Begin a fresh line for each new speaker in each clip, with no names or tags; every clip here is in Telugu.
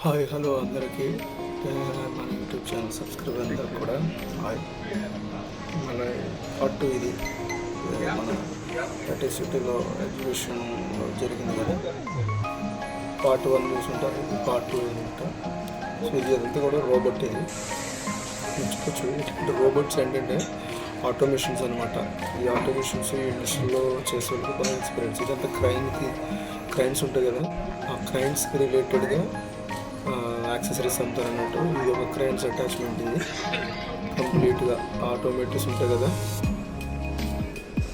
హాయ్ హలో అందరికీ మన యూట్యూబ్ ఛానల్ సబ్స్క్రైబర్ అందరికి కూడా హాయ్. మన పార్ట్ 2 ఇది మన కటే సిటీలో ఎగ్జిబిషన్ జరిగింది కదా. పార్ట్ 1 చూసుంటారు, ఇది పార్ట్ 2 అనమాట. సో ఇది అంతా కూడా రోబోట్. ఇది నేర్చుకోవచ్చు. ఇటువంటి రోబోట్స్ ఏంటంటే ఆటోమేషన్స్ అనమాట. ఈ ఆటోమేషన్స్ ఇండస్ట్రీలో చేసేందుకు బాగా ఎక్స్పీరియన్స్. ఇదంతా క్రైన్స్ ఉంటాయి కదా, ఆ క్రైన్స్కి రిలేటెడ్గా యాక్సెసరీస్ అమ్ముతారు అన్నట్టు. ఇది ఒక క్రైన్స్ అటాచ్మెంట్. ఇది కంప్లీట్గా ఆటోమేటిక్స్ ఉంటాయి కదా,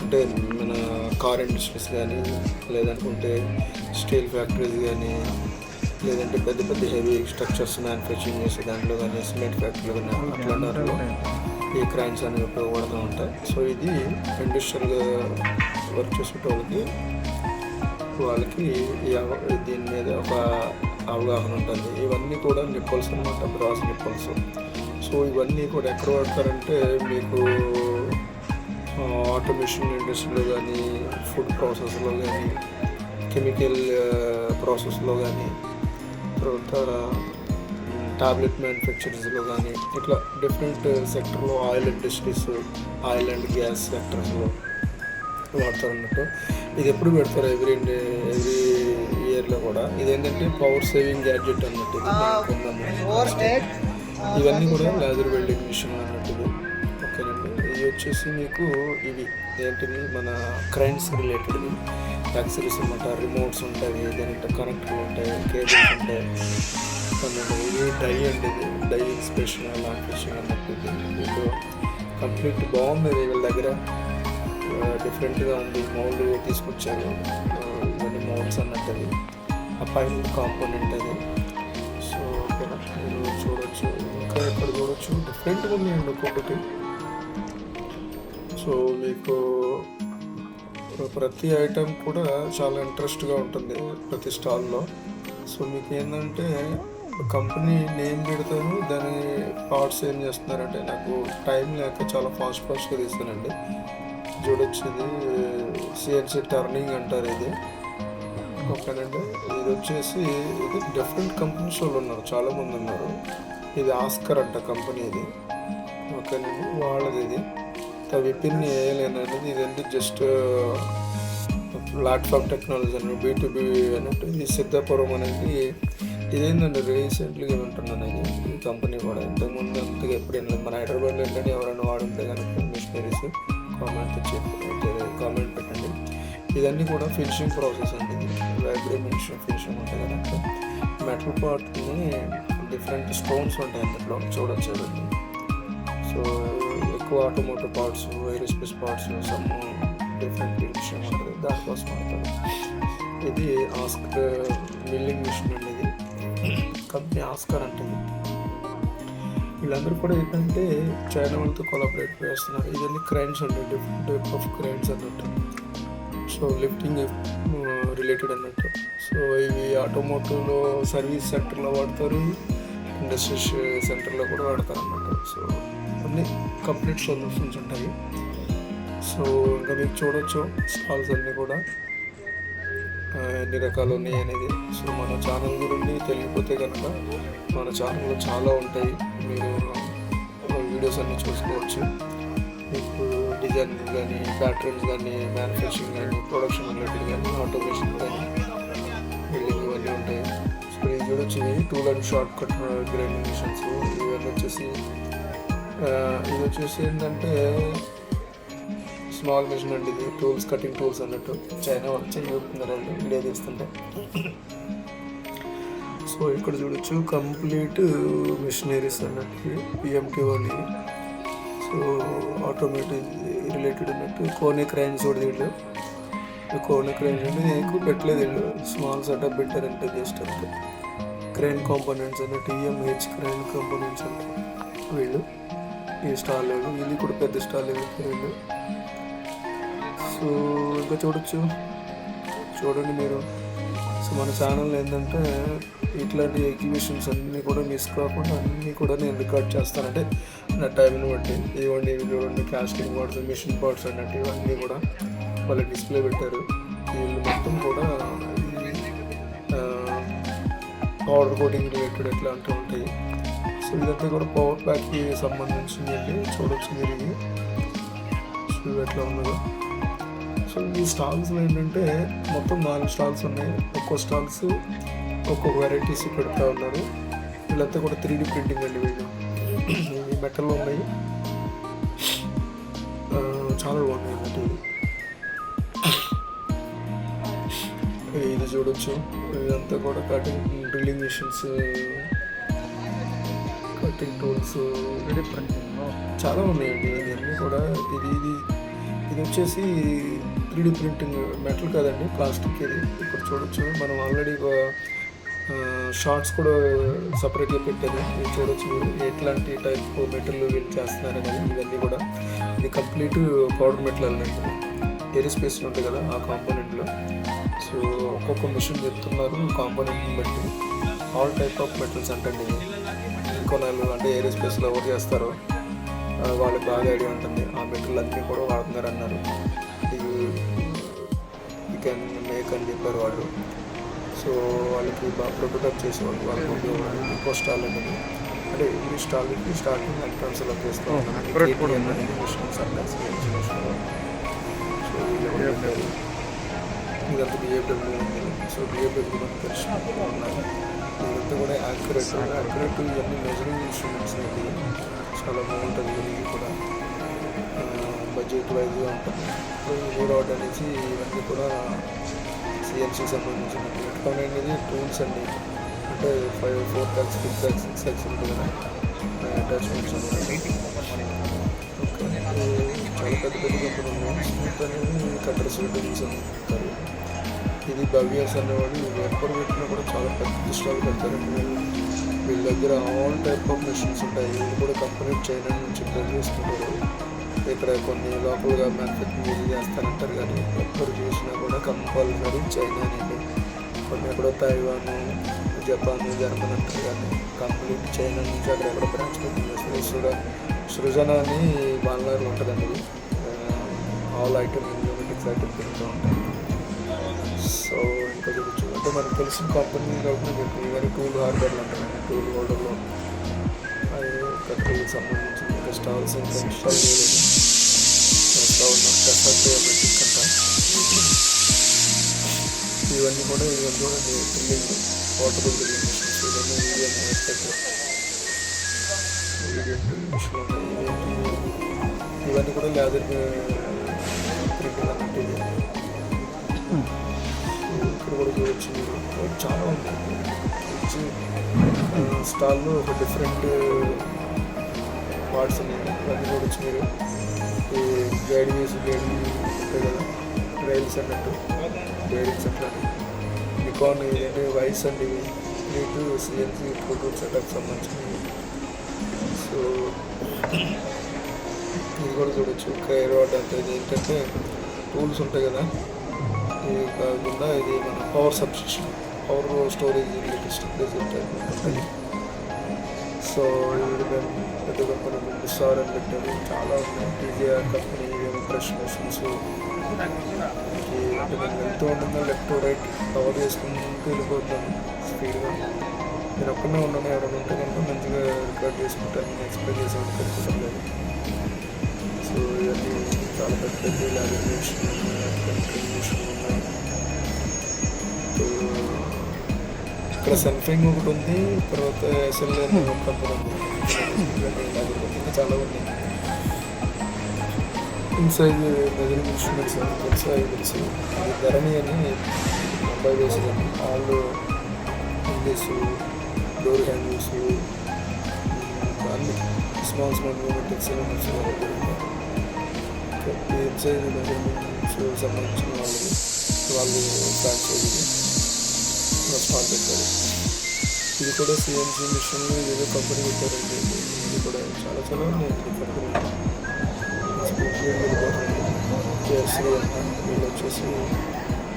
అంటే మన కార్ ఇండస్ట్రీస్ కానీ, లేదనుకుంటే స్టీల్ ఫ్యాక్టరీస్ కానీ, లేదంటే పెద్ద పెద్ద హెవీ స్ట్రక్చర్స్ మ్యానుఫ్యాక్చరింగ్ చేసే దాంట్లో కానీ, సిమెంట్ ఫ్యాక్టరీలు కానీ, అట్లాంటి వాటిలో ఈ క్రైన్స్ అనేవి ఉపయోగపడుతూ ఉంటాయి. సో ఇది ఇండస్ట్రియల్గా వర్క్ చేసే వాళ్ళకి దీని మీద ఒక అవగాహన ఉంటుంది. ఇవన్నీ కూడా నిప్పల్స్ అనమాట, బ్రాస్ నిప్పల్స్. సో ఇవన్నీ కూడా ఎక్కడ వాడతారంటే మీకు ఆటోమేషన్ ఇండస్ట్రీలో కానీ, ఫుడ్ ప్రాసెస్లో కానీ, కెమికల్ ప్రాసెస్లో కానీ, తర్వాత టాబ్లెట్ మ్యానుఫ్యాక్చరర్స్లో కానీ, ఇట్లా డిఫరెంట్ సెక్టర్లో, oil industries, oil and gas సెక్టర్స్లో వాడతారు అన్నట్టు. ఇది ఎప్పుడు పెడతారు? ఎవ్రీ ఇయర్లో కూడా. ఇదేంటంటే పవర్ సేవింగ్ గ్యాడ్జెట్ అన్నట్టు. ఇవన్నీ కూడా లేజర్ వెల్డింగ్ మిషన్ అన్నట్టు. ఓకేనండి. ఇది వచ్చేసి మీకు ఇవి ఏంటిది మన క్రైన్స్ రిలేటెడ్వి యాక్సెసరీస్ అనమాట. రిమోట్స్ ఉంటాయి, దానికి కనెక్టర్లు ఉంటాయి, కేబుల్స్ ఉంటాయి. ఇది డై అండి, ఇది డై ఇన్స్పెక్షన్ లాంటి ఫిషింగ్ అన్నట్టు. ఇది కంప్లీట్ బాగుంది. వీళ్ళ దగ్గర డిఫరెంట్గా ఉంది. మౌల్డ్ తీసుకొచ్చారు. ఇవన్నీ మౌల్డ్స్ అన్నట్టు. అది ఆ పైన కాంపోనెంట్ అది. సో ఇక్కడ మీరు చూడొచ్చు, ఇంకా ఇక్కడ చూడొచ్చు, డిఫరెంట్గా ఉన్నాయండి ఒక్కొక్కటి. సో మీకు ప్రతి ఐటెం కూడా చాలా ఇంట్రెస్ట్గా ఉంటుంది ప్రతి స్టాల్లో. సో మీకు ఏంటంటే కంపెనీ నేమ్ పెడతాను, దాని పార్ట్స్ ఏం చేస్తున్నారంటే, నాకు టైం లేక చాలా ఫాస్ట్గా తీస్తానండి. చూడొచ్చు, ఇది సిఎన్సి టర్నింగ్ అంటారు ఇది. ఓకేనండి. ఇది వచ్చేసి ఇది డిఫరెంట్ కంపెనీస్ వాళ్ళు ఉన్నారు, చాలామంది ఉన్నారు. ఇది ఆస్కర్ అంట కంపెనీ ఇది. ఓకేనండి. వాళ్ళది ఇది విపిన్ ఏఎల్ఎన్ ఇదంటే జస్ట్ ప్లాట్ఫామ్ టెక్నాలజీ అని B2B అన్నట్టు. ఇది సిద్ధాపురం అనేది. ఇదేంటంటే రీసెంట్లీగా ఉంటున్నాను ఇది. ఈ కంపెనీ కూడా ఇంతకుముందు అంతగా ఎప్పుడు మన హైదరాబాద్లో ఏంటంటే ఎవరైనా వాడుంటే కనుక మిషనరీస్ కామెంట్ పెట్టండి. ఇదన్నీ కూడా ఫినిషింగ్ ప్రాసెస్ అండి. ఫినిషింగ్ ఉంటుంది కనుక మెటల్ పార్ట్ని డిఫరెంట్ స్టోన్స్ ఉంటాయి అందులో చూడొచ్చు. సో ఎక్కువ automotive parts, aerospace parts, some different finishing ఉంటుంది, దానికోసం వాడతారు. ఇది ఆస్కర్ మిల్లింగ్ మిషన్ అండి. ఇది కంపెనీ ఆస్కర్ అంటుంది. వీళ్ళందరూ కూడా ఏంటంటే చైనా వాళ్ళతో కొలాబరేట్ చేస్తున్నారు. ఇవన్నీ క్రైన్స్ అండి, డిఫరెంట్ టైప్ ఆఫ్ క్రైన్స్ అన్నట్టు. సో లిఫ్టింగ్ రిలేటెడ్ అన్నట్టు. సో ఇవి ఆటోమోటివ్లో సర్వీస్ సెక్టర్లో వాడతారు, ఇండస్ట్రీస్ సెంటర్లో కూడా వాడతారు అన్నట్టు. సో అన్నీ కంప్లీట్ సొల్యూషన్స్ ఉంటాయి. సో ఇంకా మీకు చూడొచ్చు స్టాల్స్ అన్నీ కూడా ఎన్ని రకాలు ఉన్నాయి అనేది. సో మన ఛానల్ గురించి తెలియకపోతే కనుక మన ఛానల్లో చాలా ఉంటాయి, మీరు వీడియోస్ అన్నీ చూసుకోవచ్చు. మీకు డిజైన్ కానీ, ప్యాటర్న్స్ కానీ, మ్యానుఫ్యాక్చరింగ్ కానీ, ప్రొడక్షన్ రిలేటెడ్ కానీ, ఆటోమేషన్ కానీ, బిల్డింగ్ ఇవన్నీ ఉంటాయి. సో ఇది చూడొచ్చు, tool and short cut grinding machines. ఇవన్నీ ఇది వచ్చేసి ఏంటంటే స్మాల్ మిషన్ అండి. ఇది టూల్స్, కటింగ్ టూల్స్ అన్నట్టు. చైనా వాళ్ళు చెయ్యుతున్నారండి వీడియో తీస్తుంటే. సో ఇక్కడ చూడొచ్చు కంప్లీట్ మిషనరీస్ అన్నట్టు, PMT వాళ్ళు. సో ఆటోమేటిక్ రిలేటెడ్ అన్నట్టు. కోనే క్రైన్స్ కూడా వీళ్ళు. కోనే క్రైన్స్ అంటే ఎక్కువ పెట్టలేదు వీళ్ళు, స్మాల్ సెటప్ పెట్టారంటే జస్ట్ అంటే. క్రైన్ కాంపోనెంట్స్ అన్నట్టు, EMH క్రైన్ కాంపోనెంట్స్ అంటే వీళ్ళు. ఈ స్టాల్ వీళ్ళు కూడా పెద్ద స్టాల్ వీళ్ళు. సో ఇంకా చూడండి మీరు. సో మన ఛానల్ ఏంటంటే ఇట్లాంటి ఎగ్జిబిషన్స్ అన్నీ కూడా మిస్ కాకుండా అన్నీ కూడా నేను రికార్డ్ చేస్తానంటే నా టైంని బట్టి. ఇవ్వండి, ఇవి చూడండి, కాస్టింగ్ పార్ట్స్, మిషన్ పార్ట్స్ అన్నట్టు ఇవన్నీ కూడా వాళ్ళు డిస్ప్లే పెట్టారు. వీళ్ళు మొత్తం కూడా పౌడర్ కోటింగ్ రిలేటెడ్ ఇట్లాంటివి ఉంటాయి. సో ఇదంతా కూడా పవర్ ప్యాక్కి సంబంధించింది అండి. చూడొచ్చు మీరు ఇది. సో ఇది ఎట్లా ఉన్నదో. సో ఈ స్టాల్స్లో ఏంటంటే మొత్తం 4 స్టాల్స్ ఉన్నాయి. ఒక్కో స్టాల్స్ ఒక్కొక్క వెరైటీస్ పెడతా ఉన్నారు. వీళ్ళంతా కూడా 3D ప్రింటింగ్ అండి. వీళ్ళు ఈ మెటల్లో ఉన్నాయి. చాలా బాగున్నాయి అన్నట్టు. ఇది చూడొచ్చు. ఇదంతా కూడా cutting drilling machines, cutting tools చాలా ఉన్నాయండి. ఇవన్నీ కూడా ఇది వచ్చేసి 3D ప్రింటింగ్. మెటల్ కాదండి, ప్లాస్టిక్. ఇది ఇక్కడ చూడొచ్చు. మనం ఆల్రెడీ షార్ట్స్ కూడా సపరేట్గా పెట్టారు. ఇది చూడొచ్చు ఎట్లాంటి టైప్ మెటల్ వీళ్ళు చేస్తున్నారు అనేది. ఇవన్నీ కూడా ఇది కంప్లీట్ పౌడర్ మెటల్ అండి. ఏరోస్పేస్లో ఉంటుంది కదా ఆ కాంపోనెంట్లో. సో ఒక్కొక్క మిషన్ చెప్తున్నారు కాంపోనెంట్ని బట్టి. ఆల్ టైప్ ఆఫ్ మెటల్స్ అంటే కొనాలు అంటే ఏరోస్పేస్లో ఎవరు చేస్తారో వాళ్ళకి బాగా ఐడియా ఉంటుంది. ఆ మెటీరియల్ అన్నీ కూడా వాడుతున్నారు అన్నారు. యూ కెన్ మేక్ అని చెప్పారు వాళ్ళు. సో వాళ్ళకి బాగా ప్రొటోటైప్ చేసేవాళ్ళు. వాళ్ళకి ఇంకో స్టాల్ అనేది అంటే ఈ స్టాల్కి స్టార్టింగ్ ఎంట్రన్స్ అలా చేస్తూ ఉన్నాను. సో ఇదంతా బిఏడబ్ల్యూ ఉంది. సో బిఏడబ్ల్యూ మనకు తెలిసిన ఉన్నాయి. ఇదంతా కూడా యాక్యురేట్ ఇవన్నీ మెజరింగ్ ఇన్స్ట్రుమెంట్స్ అనేది చాలా బాగుంటుంది. ఇది కూడా బడ్జెట్ వైజ్గా ఉంటుంది. సో ఈ రోడ్ అనేసి ఇవన్నీ కూడా సిఎన్సీ సంబంధించిన ఎలక్ట్రానిక్ అనేది టూల్స్ అండి. అంటే 4 టచ్ 6 టచ్ 6 టచ్ ఉంటుంది కదా అటాచ్మెంట్స్ ఉన్నాయి. ఓకే, చాలా పెద్ద కంపెనీ ఉన్నాయి. స్మూత్ అనేది కట్టర్స్ రిటర్న్స్ ఉంటారు. ఇది బవియర్స్ అనేవాడు ఎప్పుడు పెట్టినా కూడా చాలా పెద్ద స్టాల్ పెడతారండి. వీళ్ళ దగ్గర ఆల్ టైప్ ఆఫ్ మెషిన్స్ ఉంటాయి. వీళ్ళు కూడా కంపెనీ చైనా నుంచి ప్రిపేర్ చేసుకుంటారు. ఇక్కడ కొన్ని లోకల్గా మ్యానుఫ్యాక్చరింగ్ చేస్తారంటారు, కానీ ఎప్పుడు చూసినా కూడా కంపల్సరీ చైనా అనేది. కొన్ని ఎక్కడో తైవాన్, జపాన్, జర్మన్ అంటారు, కానీ కంప్లీట్ చైనా నుంచి అక్కడ బ్రాంచ్ పెట్టింది. సృజన అని బాలనగర్లో ఉంటుందండి. ఇది ఆల్ ఐటమ్ న్యూమెటిక్స్ ఐటమ్ తిరుగుతూ ఉంటాయి. సో ఇంకా చూడొచ్చు అంటే మనకు తెలిసిన కంపెనీ కాబట్టి ఇవన్నీ టూల్ హార్డర్లు అంటారు. టూల్ హోల్డర్లో అది కంట్రీకి సంబంధించిన ఇంకా స్టాల్స్ ఇంకా ఇన్స్టాల్ చేయలేదు. మెట్రిక్ అంట. ఇవన్నీ కూడా డ్రిల్లింగ్ వాటర్బుల్ డ్రిల్లింగ్ మిషన్స్. ఇవన్నీ ఈవీఎం డ్రిల్లింగ్ మిషన్ ఉన్నాయి. ఇవన్నీ కూడా లేదర్ ప్రింటింగ్ అన్నట్టు. ఇది ఇక్కడ కూడా చూడొచ్చు మీరు. చాలా ఉంటుంది. స్టాల్లో ఒక డిఫరెంట్ పార్ట్స్ ఉన్నాయి. ఇవన్నీ చూడొచ్చు మీరు. ఈ గైడింగ్ ఉంటాయి కదా, రైల్స్ అన్నట్టు, బేరింగ్స్ అట్లా. నికాన్ ఏంటంటే వైస్ అండి. నీటు సిఎన్సీ ఫోటో సెటప్ సంబంధించినవి. సో ఇది కూడా చూడొచ్చు. క్రైరాడ్ అంటే ఇది ఏంటంటే టూల్స్ ఉంటాయి కదా, ఇది కాకుండా ఇది మన power substation, power storage related ఉంటుంది. సో ఇది మేము పెద్ద కంపెనీ సార్ అని పెట్టారు. చాలా ఉన్నాయి. TGR company brush machines. అంటే మేము వెళ్తూ ఉండగా లెఫ్ట్ రైట్ కవర్ చేసుకుంటూ వెళ్ళిపోతాను స్పీడ్గా. నేను ఒక్కనే ఉన్నాను. ఎవరైనా ఉంటే కనుక మంచిగా రికార్డ్ చేసుకుంటాను, ఎక్స్ప్లెయిన్ చేసాను కనుకుంటాను. సో ఇవన్నీ చాలా పెద్ద పెద్ద లామినేషన్ ఉన్నాయి. ఇక్కడ సన్ఫింగ్ ఒకటి ఉంది, తర్వాత ఎస్ఎల్ఎన్ కంపెనీ ఉంది. ఇంకా చాలా ఉన్నాయి. ఇన్సైడ్ మెజరింగ్ ఇన్స్ట్రుమెంట్స్ తెలుసు. అది ధరణి అని ముంబై వేసిందండి. ఆల్ ఇంగ్లీష్ డోర్ హ్యాండిల్స్ అన్ని స్మాల్ న్యూమెటిక్స్ ఇన్సైడ్ మెజర్మెంట్స్ సంబంధించిన వాళ్ళు ఫ్రాంచైజీ స్టార్ట్ పెట్టారు. ఇది కూడా సిఎన్సీ మిషన్లు ఏదో కంపెనీ పెట్టారండి. ఇది కూడా చాలా చాలా ఉన్నాయి కంపెనీ. కేఎఫ్సీ వీళ్ళు వచ్చేసి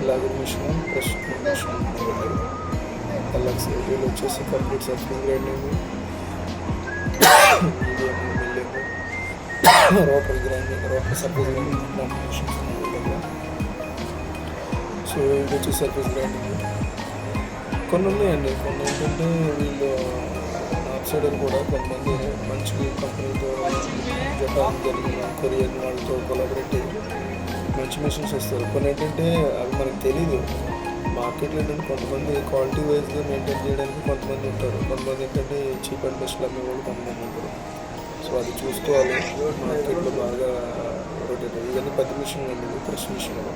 లాగర్ మిషన్, ప్రెస్ మిషన్ పెట్టారు. ఎల్ఎక్స్ వీళ్ళు వచ్చేసి complete surfing grinding, medium, milling, Ropar grinding, Ropar surface grinding లాంటి మిషన్స్ ఉన్నాయి దగ్గర. సో ఇది వచ్చి సర్ఫేస్ గ్రైండింగ్, కొన్ని ఉన్నాయండి. కొన్ని ఏంటంటే వీళ్ళు నార్త్ సైడ్ కూడా కొంతమంది మంచి కంపెనీతో జపాన్ జరిగిన కొరియన్ వాళ్ళతో కొలాబరేట్ అయ్యి మంచి మిషన్స్ ఇస్తారు. కొన్ని ఏంటంటే అవి మనకు తెలీదు. మార్కెట్లో ఏంటంటే కొంతమంది క్వాలిటీ వైజ్గా మెయింటైన్ చేయడానికి కొంతమంది ఉంటారు. కొంతమంది ఏంటంటే చీప్ అండ్ బెస్ట్లు అమ్మే వాళ్ళు కొంతమంది ఉంటారు. సో అది చూసుకోవాలి. మార్కెట్లో బాగా రొటేట్ ఇవన్నీ పెద్ద మిషన్ అండి. ప్రెస్ మిషన్లో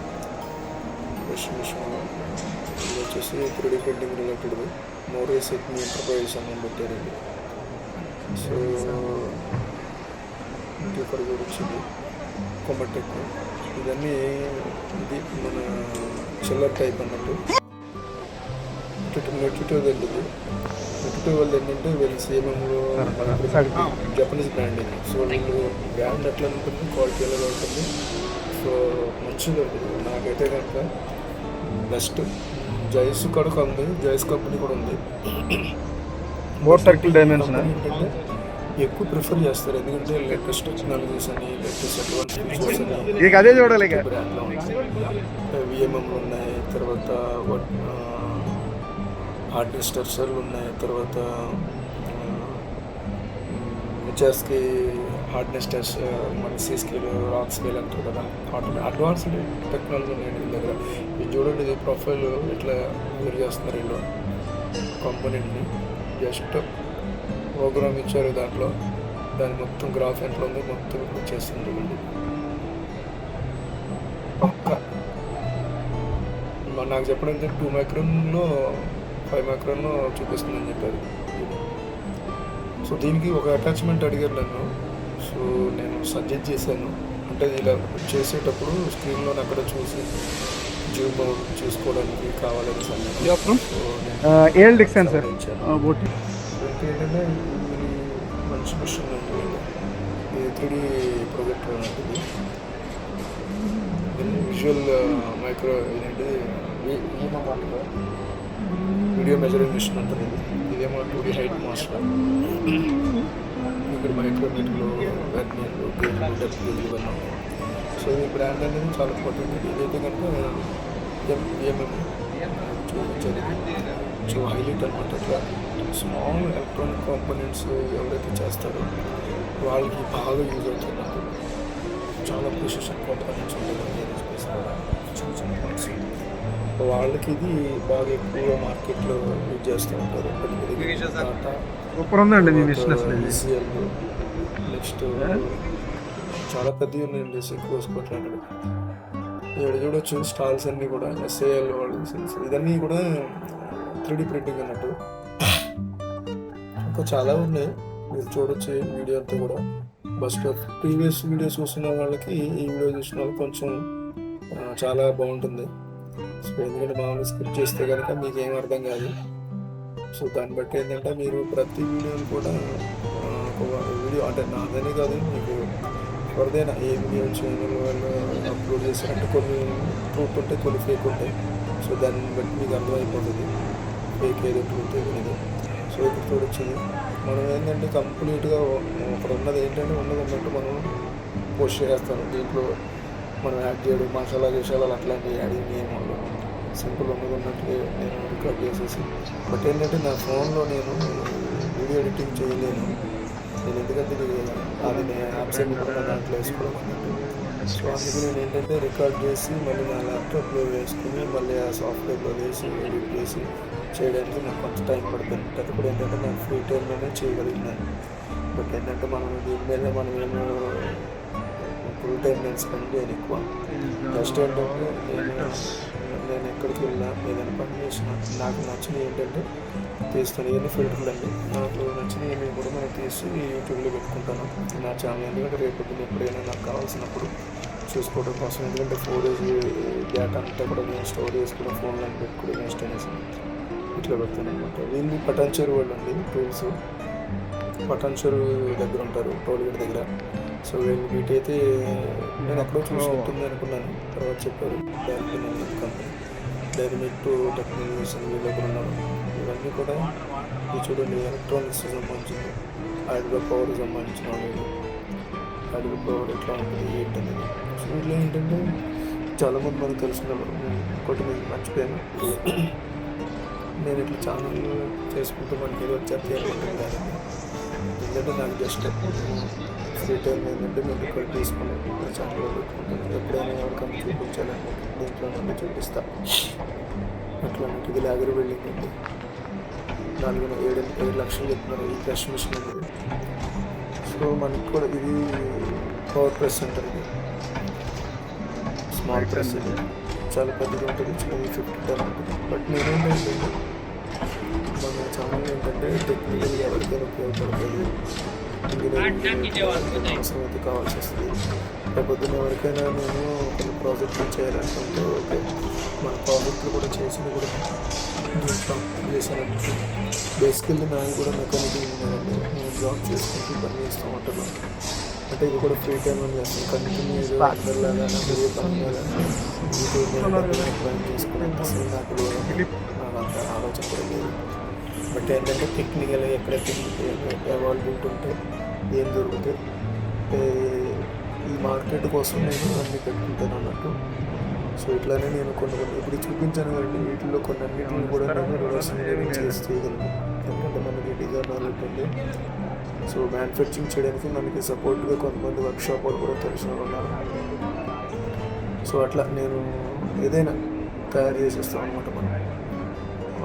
ఇది వచ్చేసి 3D ప్రింటింగ్ రిలేటెడ్ మోరేస్ ఎక్మి ఎంటర్ప్రైజెస్ అని పెట్టారండి. సో ఇంకొకటి కూడా వచ్చింది కొమ్మటెక్. ఇవన్నీ ఇది మన చిల్లర్ టైప్ అన్నట్టు. నెట్టిటో వెళ్ళింది. నెట్టిటో వాళ్ళు ఏంటంటే వీళ్ళు సేమంలో జపనీస్ బ్రాండ్ ఇది. సో వీళ్ళు బ్రాండ్ ఎట్లా ఉంటుంది, క్వాలిటీ ఎలా ఉంటుంది, సో మంచిగా ఉంటుంది. నాకైతే కనుక బెస్ట్ జైస్ కూడా ఉంది, జైస్ కంపెనీ కూడా ఉంది.
మోర్ సర్కిల్ డైమెన్షన్
ఏంటంటే ఎక్కువ ప్రిఫర్ చేస్తారు. ఎందుకంటే లేటెస్ట్ టెక్నాలజీస్ అని, లేటెస్ట్ అడ్వాన్స్ ఫీచర్స్ అని
అదే చూడాలి.
బ్రాండ్లో విఎంఎంలు ఉన్నాయి, తర్వాత హార్డ్నెస్ టెస్టర్లు ఉన్నాయి, తర్వాత హెచ్ఆర్స్కి హార్డ్నెస్ టెస్ట్, మన సీ స్కేల్, రాక్ స్కేల్ అంటారు కదా, అడ్వాన్స్డ్ టెక్నాలజీ ఉన్నాయండి వీళ్ళ దగ్గర. ఇది చూడండి, ఇది ప్రొఫైల్ ఇట్లా వేరు చేస్తున్నారు వీళ్ళు కాంపోనెంట్ని. జస్ట్ ప్రోగ్రామ్ ఇచ్చారు దాంట్లో, దాని మొత్తం గ్రాఫ్ ఎంట్లో ఉంది, మొత్తం చేస్తుంటుంది. పక్క నాకు చెప్పడం ఏంటంటే 2 మైక్రాన్లో 5 మైక్రాన్లో చూపిస్తుందని చెప్పారు. సో దీనికి ఒక అటాచ్మెంట్ అడిగారు నన్ను. సో నేను సజెస్ట్ చేశాను. అంటే ఇలా చేసేటప్పుడు స్క్రీన్లో అక్కడ చూసి జూమ్ అవుట్ చూసుకోవడానికి కావాలని ఏంటంటే మంచి మిషన్ ఉంటుంది. ఇది 3D ప్రొజెక్టర్ ఉంటుంది. విజువల్ మైక్రో ఏంటంటే వీడియో మెజరింగ్ మిషన్ ఉంటుంది. ఇదేమో 2D హైట్ మాస్టర్. ఇక్కడ మైక్రోమీటర్లు, వెర్నియర్లు, డెప్త్ ఇవన్నీ ఉన్నాయి. సో ఈ బ్రాండ్ అనేది చాలా ఇంపార్టెంట్. ఇదైతే కనుక ఏమేమి చూపించాలి. సో హైలైట్ అనమాట. ఇట్లా స్మాల్ ఎలక్ట్రానిక్ కాంపోనెంట్స్ ఎవరైతే చేస్తారో వాళ్ళకి బాగా యూజ్ అవుతుంది. చాలా ప్రిసిషన్ కాంపోనెంట్స్ ఉంటాయి, చిన్న చిన్న పార్ట్స్. వాళ్ళకి ఇది బాగా ఎక్కువ మార్కెట్లో యూజ్ చేస్తూ ఉంటారు. ఈసీఎల్ నెక్స్ట్ చాలా పెద్దవి ఉన్నాయండి. ఎక్కువ ఇక్కడ చూడొచ్చు స్టాల్స్ అన్నీ కూడా ఎస్ఏఎల్ వాళ్ళు, ఇదన్నీ కూడా 3D ప్రింటింగ్ అన్నట్టు. ఇంకా చాలా ఉన్నాయి, మీరు చూడొచ్చు వీడియో అంతా కూడా. బస్ ప్రీవియస్ వీడియో చూస్తున్న వాళ్ళకి ఈ వీడియో చూసిన వాళ్ళకి కొంచెం చాలా బాగుంటుంది. సో ఎందుకంటే మామూలుగా స్క్రిప్ట్ చేస్తే కనుక మీకు ఏం అర్థం కాదు. సో దాన్ని బట్టి ఏంటంటే మీరు ప్రతి వీడియోని కూడా ఒక వీడియో అంటే నాదనే కాదు, మీకు ఎవరిదైనా ఏ వీడియో ఛానల్ వాళ్ళు అప్లోడ్ చేశారంటే కొన్ని ట్రూత్ ఉంటాయి, కొన్ని ఫేక్ ఉంటాయి. సో దాన్ని బట్టి మీకు అర్థమైపోతుంది ఫేక్ ఏదో ట్రూత్ ఏదో. సో ఇక్కడ చూడొచ్చింది మనం ఏంటంటే కంప్లీట్గా అక్కడ ఉన్నది ఏంటంటే ఉన్నదంటే మనం పోస్ట్ చేస్తాను. దీంట్లో మనం యాడ్ చేయడం, మసాలా గిసాలాలు అట్లాంటివి యాడింగ్ ఏమో సింపుల్ ఉన్నట్టు నేను రికార్డ్ చేసేసి. బట్ ఏంటంటే నా ఫోన్లో నేను వీడియో ఎడిటింగ్ చేయలేను. నేను ఎందుకంటే అది యాప్స్ అన్ని కూడా దాంట్లో వేసుకోవడం అన్నట్టు. సో అందుకు నేను ఏంటంటే రికార్డ్ చేసి మళ్ళీ నా ల్యాప్టాప్లో వేసుకుని మళ్ళీ ఆ సాఫ్ట్వేర్లో వేసి ఎడిట్ చేసి చేయడానికి నాకు కొంచెం టైం పడుతుంది. అది కూడా ఏంటంటే నేను ఫ్రీ టైంలోనే చేయగలిగినాను. బట్ ఏంటంటే మనం దీని మీద మనం ఏమో ఫుల్ టైం నేను స్పెండ్ చేయను ఎక్కువ. జస్ట్ ఏంటంటే నేను ఎక్కడికి వెళ్ళినా ఏదైనా పని చేసినా నాకు నచ్చినవి ఏంటంటే తీస్తాను. ఇవన్నీ ఫిల్టర్లు అండి. నాకు నచ్చినవి కూడా మనం తీసి యూట్యూబ్లో పెట్టుకుంటాను నా ఛానల్. ఎందుకంటే రేపు ఎప్పుడైనా నాకు కావాల్సినప్పుడు చూసుకోవడం కోసం. ఎందుకంటే 4 days డేటా అంతా కూడా నేను స్టోర్ చేసుకుని ఫోన్లో పెట్టుకోవడం నెక్స్ట్ అనేసి ఇట్లా పెడతాను అనమాట. వీళ్ళు పటాన్చెరు వాళ్ళు అండి. టూల్స్ పటాన్చెరు దగ్గర ఉంటారు, టోల్గేట్ దగ్గర. సో వీళ్ళు వీటైతే నేను ఎక్కడో చూసుకుంటుంది అనుకున్నాను. తర్వాత చెప్పారు కంపెనీ డైనమిక్ టెక్నాలజీస్ అని వీళ్ళు దగ్గర ఉన్నారు. ఇవన్నీ కూడా ఇది చూడండి, ఎలక్ట్రానిక్స్ సంబంధించింది, హైడ్రో పవర్కి సంబంధించిన వాళ్ళు. హైడ్రో పవర్ ఎట్లా ఉంటుంది ఏంటనేది. సో వీళ్ళు ఏంటంటే చాలామంది మనకు తెలిసిన ఒకటి మీకు మర్చిపోయాను. నేను ఇట్లా ఛానల్ చేసుకుంటూ మనకి ఏదో వచ్చేది అనుకుంటాను కాదండి. ఎందుకంటే నాకు జస్ట్ ఫ్రీ టైం ఏంటంటే నేను ఇక్కడ తీసుకుని ఛానల్లో పెట్టుకుంటాను. ఎప్పుడైనా ఎవరికైనా చూపించాలనుకుంటే దీంట్లో నుండి చూపిస్తా. అట్లా నాకు ఇది లాగర్ బిల్డింగ్ అండి. 7 లక్షలు చెప్తున్నారు ఈ ఫ్రెష్ మిషన్ అనేది. సో మనకి కూడా ఇది పవర్ ప్రెస్ అంటారు. ఇది స్మాల్ ప్రెస్ ఇది చాలా పెద్దగా ఉంటుంది. చిన్నది 50 టన్ ఉంటుంది. బట్ నేనేంటంటే మన ఛానల్ ఏంటంటే టెక్నికల్ ఎవరికైనా ఉపయోగపడుతుంది. ఇంజనీరింగ్ అవసరమైతే కావాల్సి వస్తుంది. రేపొద్దున ఎవరికైనా నేను కొన్ని ప్రాజెక్టులు చేయాలనుకుంటే ఓకే మన ప్రాజెక్టులు కూడా చేసింది కూడా దీంట్లో చేశానంటే బేసికల్లీ నాది కూడా మెకానికల్ ఇంజనీర్ అండి. నేను జాబ్ చేసుకుంటూ పని చేస్తూ ఉంటున్నాను. అంటే ఇది కూడా ఫ్రీ టైం అని చేస్తాను. కంటిన్యూ అందరిలాగా పెరిగే పని మీద ప్లాన్ చేసుకుని అసలు నాకు అంత ఆలోచన కూడా లేదు. బట్ ఏంటంటే టెక్నికల్ ఎక్కడైతే అవైలబిలిటీ ఉంటే ఏం దొరుకుతాయి ఈ మార్కెట్ కోసం నేను అన్నీ పెట్టుకుంటాను అన్నట్టు. సో ఇట్లానే నేను కొన్ని ఇప్పుడు చూపించాను కదండి, వీటిల్లో కొన్నిటిని కూడా నేను రివర్స్ ఇంజనీరింగ్ చేసి చేయగలను. ఎందుకంటే మనకి డిజైన్ నాలెడ్జ్ ఉంది. సో మ్యానుఫ్యాక్చరింగ్ చేయడానికి మనకి సపోర్ట్గా కొంతమంది వర్క్షాప్ వాళ్ళు కూడా తెలిసిన వాళ్ళు ఉన్నారు. సో అట్లా నేను ఏదైనా తయారు చేసేస్తాను అనమాట మనం.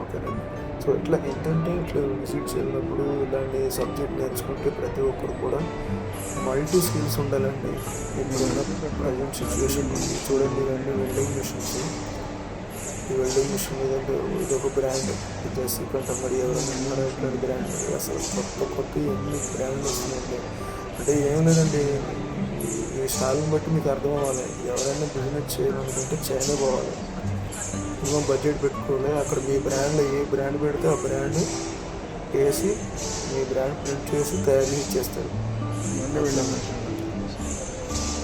ఓకేనండి. సో ఇట్లా ఏంటంటే ఇట్లా విజిట్స్ వెళ్ళినప్పుడు ఇలాంటి సబ్జెక్ట్ నేర్చుకుంటే ప్రతి ఒక్కరు కూడా మల్టీ స్కిల్స్ ఉండాలండి. ఇప్పుడున్న ప్రజెంట్ సిచ్యువేషన్ ఉంది చూడండి. ఇవన్నీ వెల్డింగ్ మిషన్స్. ఈ వెల్డింగ్ మిషన్ ఏదంటే ఇది ఒక బ్రాండ్ జెస్సీ కంటమరి ఎవరైనా ఉన్నారో ఇట్లాంటి బ్రాండ్. అసలు కొత్త ఎన్ని బ్రాండ్లు వస్తున్నాయండి. అంటే ఏం లేదండి, ఈ స్టాల్ని బట్టి మీకు అర్థం అవ్వాలి. ఎవరైనా బిజినెస్ చేయాలనుకుంటే చైనా పోవాలి. మినిమం బడ్జెట్ పెట్టుకోవాలి. అక్కడ మీ బ్రాండ్లో ఏ బ్రాండ్ పెడితే ఆ బ్రాండ్ వేసి మీ బ్రాండ్ ప్రింట్ చేసి తయారు ఇచ్చేస్తారు.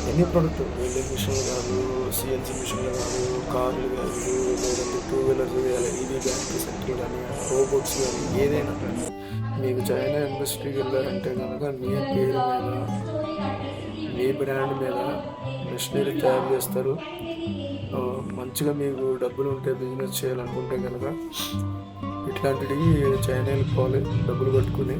ఎన్ని ప్రోడక్ట్ వెల్డింగ్ మిషన్లు కాదు, సిఎన్సీ మిషన్లు కాదు, కార్లు కాదు, లేదంటే 2 వీలర్స్ కానీ, ఈవీ బ్యాటరీ సెంటర్లు కానీ, రోబోట్స్ కానీ, ఏదైనా మీకు చైనా ఇండస్ట్రీకి వెళ్ళారంటే కనుక మీ పేరు మీద మీ బ్రాండ్ మీద మిషనరీ తయారు చేస్తారు. మంచిగా మీకు డబ్బులు ఉంటే బిజినెస్ చేయాలనుకుంటే కనుక ఇట్లాంటివి చైనాకి పోవాలి. డబ్బులు కట్టుకుని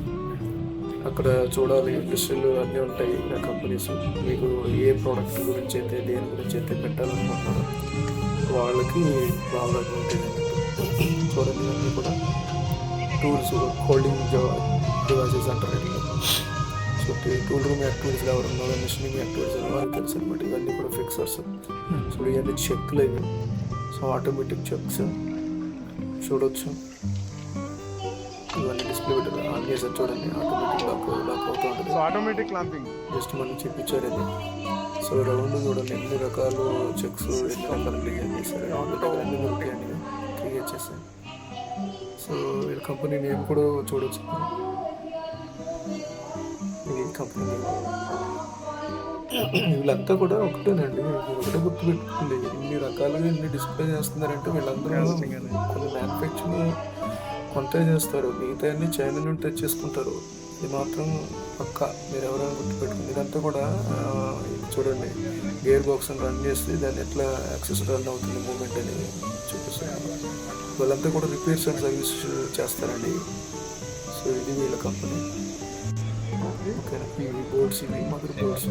అక్కడ చూడాలి. ఇండస్ట్రీలు అన్నీ ఉంటాయి ఆ కంపెనీస్. మీకు ఏ ప్రోడక్ట్ గురించి అయితే దేని గురించి అయితే పెట్టాలనుకుంటున్నారో వాళ్ళకి బాగా ఉంటుంది. చూడండి ఇవన్నీ కూడా టూల్స్, హోల్డింగ్ డివైసెస్ అంటారు. సో టూల్ రూమ్ యాక్టివిటీస్లో ఎవరు ఉన్నారో మిషనింగ్ యాక్టివిటీస్ వాళ్ళకి తెలుసు అనమాట. ఇవన్నీ కూడా ఫిక్సర్స్. సో ఇవన్నీ చెక్లు ఇవి. సో ఆటోమేటిక్ చెక్స్ చూడవచ్చు. ఇవన్నీ డిస్ప్లే పెట్టారు. ఆన్ చేసారు చూడండి, ఆటోమేటిక్ లాక్ అవుతూ ఉంటుంది.
ఆటోమేటిక్ క్లాంపింగ్
జస్ట్ మనం చూపించారు ఇది. సో రౌండ్ చూడండి ఎన్ని రకాలు చెక్స్, ఎన్ని రకాలు డిజైన్ చేశారు. అన్ని దొరికాయండి క్రియేట్ చేశాను. సో ఈ కంపెనీ నేమ్ కూడా చూడవచ్చు. ఇది కంపెనీ వీళ్ళంతా కూడా ఒకటేనండి. ఒకటే గుర్తు పెట్టుకుంది. ఇన్ని రకాలుగా ఇన్ని డిస్ప్లే చేస్తున్నారంటే వీళ్ళందరూ కొన్ని మ్యానుఫ్యాక్చరింగ్ కొంత చేస్తారు, మిగతా అన్ని చైనా నుండి తెచ్చేసుకుంటారు. ఇది మాత్రం పక్క మీరు ఎవరైనా గుర్తుపెట్టుకుంది. ఇదంతా కూడా చూడండి గేర్ బాక్స్ అని రన్ చేసి దాన్ని ఎట్లా యాక్సెస్ రన్ అవుతుంది మూమెంట్ అనేది చూపిస్తారు. వాళ్ళంతా కూడా రిపేర్స్ అండ్ సర్వీస్ చేస్తారండి. సో ఇది వీళ్ళ కంపెనీ. ఓకేనా. ఇవి బోర్డ్స్, ఇవి మదర్ బోర్డ్స్,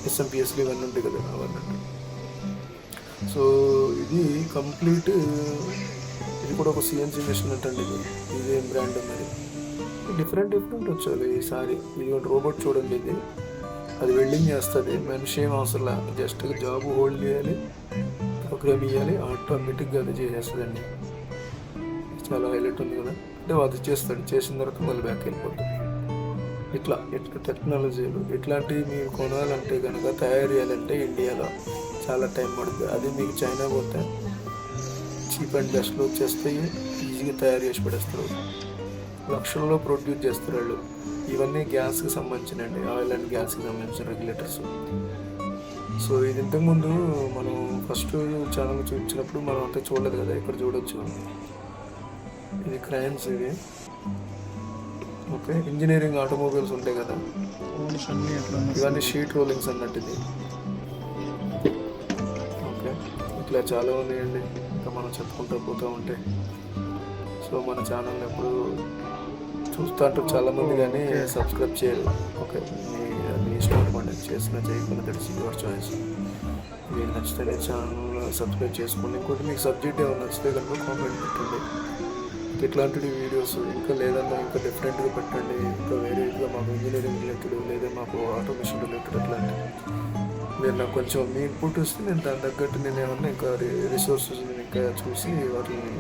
ఎస్ఎంపిఎస్లు ఇవన్నీ ఉంటాయి కదా అవన్నీ. సో ఇది కంప్లీట్. ఇది కూడా ఒక సిఎన్సీ మిషన్ అంటండి. ఇది ఏం బ్రాండ్ ఉన్నది డిఫరెంట్ వచ్చాలి ఈసారి. ఇది రోబోట్ చూడండి. ఇది అది వెల్డింగ్ చేస్తుంది. మనిషి ఏం అవసరం లేదు, జస్ట్ జాబ్ హోల్డ్ చేయాలి, ప్రోగ్రామ్ ఇవ్వాలి, ఆటోమేటిక్గా అది చేసేస్తుందండి. చాలా హైలైట్ ఉంది కదా. అంటే అది చేస్తాడు, చేసిన తర్వాత మళ్ళీ బ్యాక్ వెళ్ళిపోతుంది. ఇట్లా టెక్నాలజీలు ఇట్లాంటివి మీరు కొనాలంటే కనుక తయారు చేయాలంటే ఇండియాలో చాలా టైం పడుతుంది. అది మీకు చైనా పోతే చీప్ అండ్ బెస్ట్లో వచ్చేస్తాయి. ఈజీగా తయారు చేసి పడేస్తారు. లక్షల్లో ప్రొడ్యూస్ చేస్తారు వాళ్ళు. ఇవన్నీ గ్యాస్కి సంబంధించినండి, ఆయిల్ అండ్ గ్యాస్కి సంబంధించిన రెగ్యులేటర్స్. సో ఇది ఇంతకుముందు మనం ఫస్ట్ ఛానల్ చూపించినప్పుడు మనం అంతా చూడలేదు కదా. ఇక్కడ చూడొచ్చు. ఇది క్రైన్స్ ఇవి. ఓకే. ఇంజనీరింగ్ ఆటోమొబైల్స్ ఉంటాయి కదా, ఇవన్నీ షీట్ రోలింగ్స్ అన్నట్టు ఇది. ఓకే. ఇట్లా చాలా ఉన్నాయండి. ఇంకా మనం చెప్పుకుంటూ పోతూ ఉంటే. సో మన ఛానల్ ఎప్పుడు చూస్తూ ఉంటారు చాలామంది, కానీ సబ్స్క్రైబ్ చేయరు. ఓకే, మీ ఇష్టం అనుకోండి, చేసిన చేయకుండా తెలిసి యువర్ చాయిస్. మీకు నచ్చితే ఛానల్ సబ్స్క్రైబ్ చేసుకోండి. ఇంకోటి మీకు సబ్జెక్ట్ ఏమైనా నచ్చితే కనుక కామెంట్ పెట్టండి. ఇట్లాంటి వీడియోస్ ఇంకా లేదన్నా ఇంకా డిఫరెంట్గా పెట్టండి. ఇంకా వేరేగా మాకు ఇంజనీరింగ్ రిలేటెడ్ లేదా మాకు ఆటోమేషన్ రిలేటెడ్ అట్లాంటి మీరు నాకు కొంచెం మీ ఇన్పుట్ ఇస్తే నేను దాని తగ్గట్టు నేను ఏమన్నా ఇంకా రిసోర్సెస్ ఇంకా చూసి వాటిని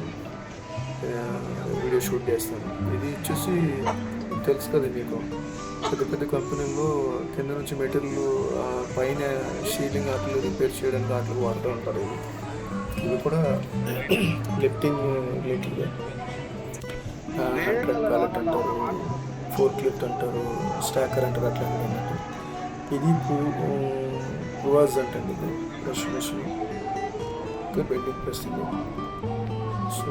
వీడియో షూట్ చేస్తాను. ఇది వచ్చేసి తెలుసు కదా మీకు, పెద్ద పెద్ద కంపెనీల్లో కింద నుంచి మెటీరియల్ పైన షీలింగ్ ఆటలు రిపేర్ చేయడానికి ఆటలు వాడుతూ ఉంటారు. ఇవి కూడా లిఫ్టింగ్ రిలేటెడ్, హ్యాండ్ ప్యాలెట్ అంటారు, ఫోర్క్ లిఫ్ట్ అంటారు, స్టాకర్ అంటారు, అట్లాంటివి అన్నట్టు. ఇది పువాజ్ అంటండి, ఇది బ్రష్ మెషిన్, ఇంకా బెండింగ్ ప్రెస్. ఇది సో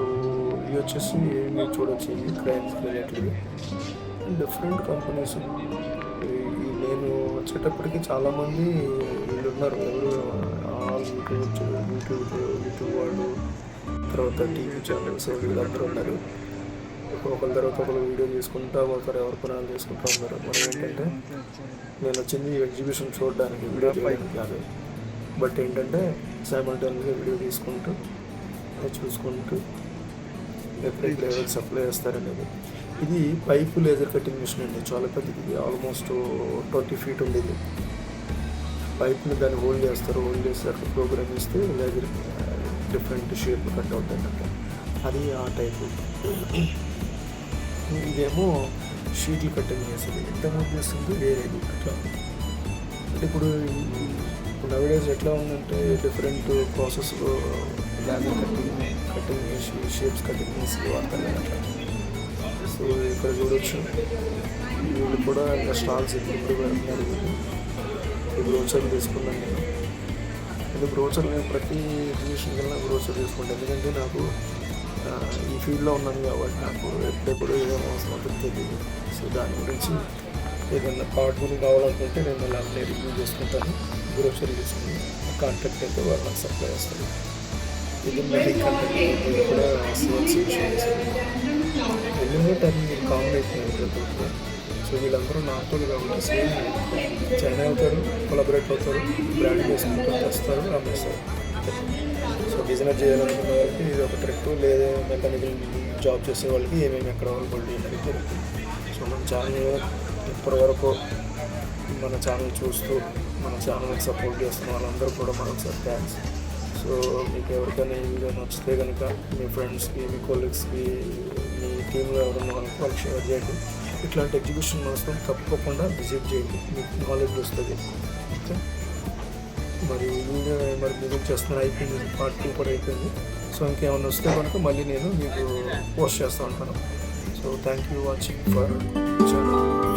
ఇవి వచ్చేసి మీరు చూడొచ్చు, ఇవి క్రైన్స్ రిలేటెడ్ డిఫరెంట్ కంపెనీస్. నేను వచ్చేటప్పటికి చాలామంది వీళ్ళు ఉన్నారు, ఎవరు యూట్యూబ్ వాళ్ళు, తర్వాత టీవీ ఛానల్స్, వీళ్ళందరూ ఉన్నారు. ఒకరి తర్వాత ఒకరు వీడియో చేసుకుంటా ఒకరు ఎవరి పనాలు చేసుకుంటూ ఉన్నారు. మనం ఏంటంటే నేను వచ్చింది ఎగ్జిబిషన్ చూడడానికి, వీడియో చేయడానికి కాదు. బట్ ఏంటంటే సైమల్టేనియస్గా వీడియో తీసుకుంటూ చూసుకుంటూ ఎప్పుడైతే లెవెల్ సప్లై చేస్తారనేది. ఇది పైపు లేజర్ కటింగ్ మిషన్ అండి, చాలా పెద్దది. ఇది ఆల్మోస్ట్ 20 feet ఉండేది. పైప్ని దాన్ని హోల్డ్ చేస్తారు, హోల్డ్ చేసి అక్కడ ప్రోగ్రామ్ ఇస్తే లేజర్ డిఫరెంట్ షేప్ కట్ అవుతుంది అన్నట్టు. అది ఆ టైపు. ఇదేమో షీట్లు కటింగ్ చేస్తుంది, ఎంతమంది చేస్తుంది వేరేది అట్లా. అంటే ఇప్పుడు నవేడేస్ ఎట్లా ఉందంటే డిఫరెంట్ ప్రాసెస్లో లేజర్ కటింగ్ చేసి షేప్స్ కటింగ్ చేసి వాడతారు అట్లా. సో ఇక్కడ చూడొచ్చు, వీళ్ళు కూడా ఇంకా స్టాల్స్ ఇప్పుడు పెడుతున్నారు. ఈ బ్రోచర్ తీసుకున్నాను నేను. ఇది బ్రోచర్ నేను ప్రతి ఎగ్జిబిషన్ కన్నా బ్రోచర్ తీసుకుంటాను, ఎందుకంటే నాకు ఈ ఫీల్డ్లో ఉన్నాను కాబట్టి నాకు ఎప్పుడెప్పుడు ఏమేమి అవసరం అవుతుందో తెలియదు. సో దాని గురించి ఏదైనా పార్ట్ గురించి కావాలనుకుంటే నేను మళ్ళీ అన్నీ రివ్యూ చేసుకుంటాను. గ్రోసరీ తీసుకుని కాంటాక్ట్ అయితే వాళ్ళు నాకు సప్లై చేస్తారు. ఇది మళ్ళీ కాంటాక్ట్ ఇది కూడా సేల్స్ విషయం ఎలిమినేట్ అని కామన్ అయిపోయింది ప్రతి ఒక్కరు. సో వీళ్ళందరూ నాతో కాబట్టి సేమ్ చైనా అవుతారు, కొలాబరేట్ అవుతారు, బ్రాండ్ చేసుకుంటారు, తెస్తారు, అమ్మేస్తారు. సో బిజినెస్ చేయాలనుకున్న వాళ్ళకి ఇది ఒక ట్రిక్, లేదా మెకానికల్ జాబ్ చేసే వాళ్ళకి ఏమేమి ఎక్కడ వాళ్ళు బోల్డ్ చేయడానికి జరుగుతుంది. సో మన ఛానల్ ఇప్పటివరకు మన ఛానల్ చూస్తూ మన ఛానల్కి సపోర్ట్ చేస్తున్న వాళ్ళందరూ కూడా మరొకసారి థ్యాంక్స్. సో మీకు ఎవరికైనా ఈ వీడియో నచ్చితే కనుక మీ ఫ్రెండ్స్కి, మీ కొలీగ్స్కి, మీ టీంలో ఎవరున్న వాళ్ళకి షేర్ చేయండి. ఇట్లాంటి ఎగ్జిబిషన్ మాత్రం తప్పకుండా విజిట్ చేయండి, మీకు నాలెడ్జ్ వస్తుంది. ఓకే, మరి వీడియో మరి విజిట్ చేస్తున్నా అయిపోయింది, పార్ట్ 2 కూడా అయిపోయింది. సో ఇంకేమైనా వస్తే కనుక మళ్ళీ నేను మీకు పోస్ట్ చేస్తూ ఉంటాను. So thank you watching for channel.